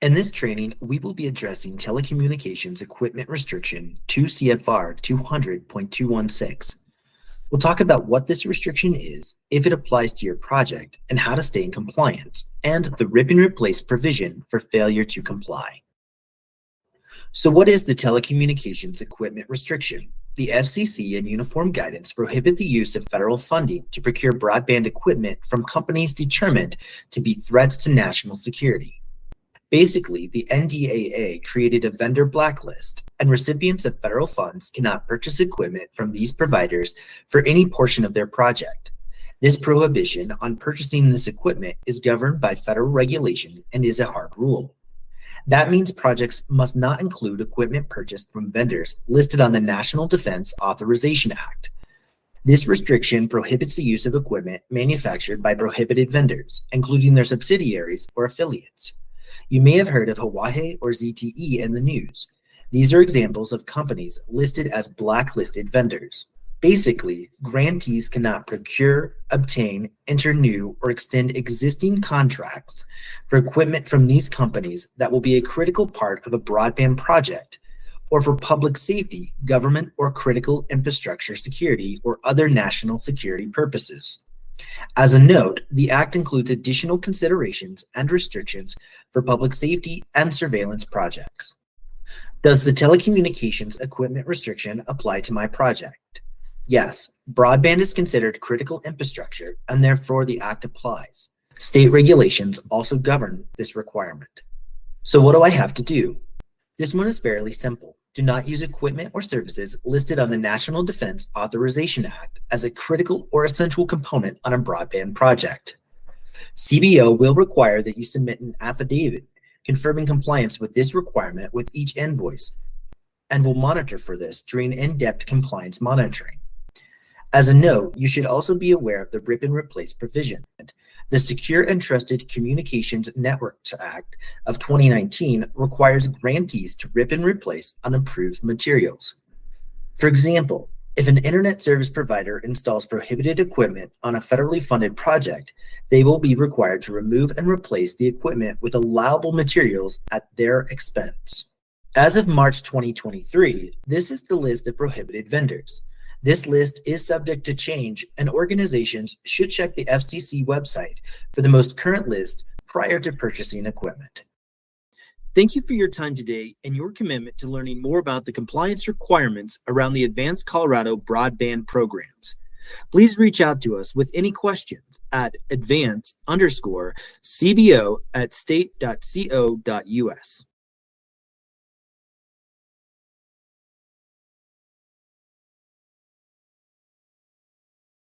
In this training, we will be addressing Telecommunications Equipment Restriction 2 CFR 200.216. We'll talk about what this restriction is, if it applies to your project, and how to stay in compliance, and the rip and replace provision for failure to comply. So what is the Telecommunications Equipment Restriction? The FCC and uniform guidance prohibit the use of federal funding to procure broadband equipment from companies determined to be threats to national security. Basically, the NDAA created a vendor blacklist, and recipients of federal funds cannot purchase equipment from these providers for any portion of their project. This prohibition on purchasing this equipment is governed by federal regulation and is a hard rule. That means projects must not include equipment purchased from vendors listed on the National Defense Authorization Act. This restriction prohibits the use of equipment manufactured by prohibited vendors, including their subsidiaries or affiliates. You may have heard of Hawaii or ZTE in the news. These are examples of companies listed as blacklisted vendors. Basically, grantees cannot procure, obtain, enter new, or extend existing contracts for equipment from these companies that will be a critical part of a broadband project, or for public safety, government, or critical infrastructure security, or other national security purposes. As a note, the Act includes additional considerations and restrictions for public safety and surveillance projects. Does the telecommunications equipment restriction apply to my project? Yes, broadband is considered critical infrastructure, and therefore the Act applies. State regulations also govern this requirement. So what do I have to do? This one is fairly simple. Do not use equipment or services listed on the National Defense Authorization Act as a critical or essential component on a broadband project. CBO will require that you submit an affidavit confirming compliance with this requirement with each invoice, and will monitor for this during in-depth compliance monitoring. As a note, you should also be aware of the rip and replace provision. The Secure and Trusted Communications Networks Act of 2019 requires grantees to rip and replace unapproved materials. For example, if an internet service provider installs prohibited equipment on a federally funded project, they will be required to remove and replace the equipment with allowable materials at their expense. As of March 2023, this is the list of prohibited vendors. This list is subject to change, and organizations should check the FCC website for the most current list prior to purchasing equipment. Thank you for your time today and your commitment to learning more about the compliance requirements around the Advanced Colorado Broadband programs. Please reach out to us with any questions at advance_cbo@state.co.us.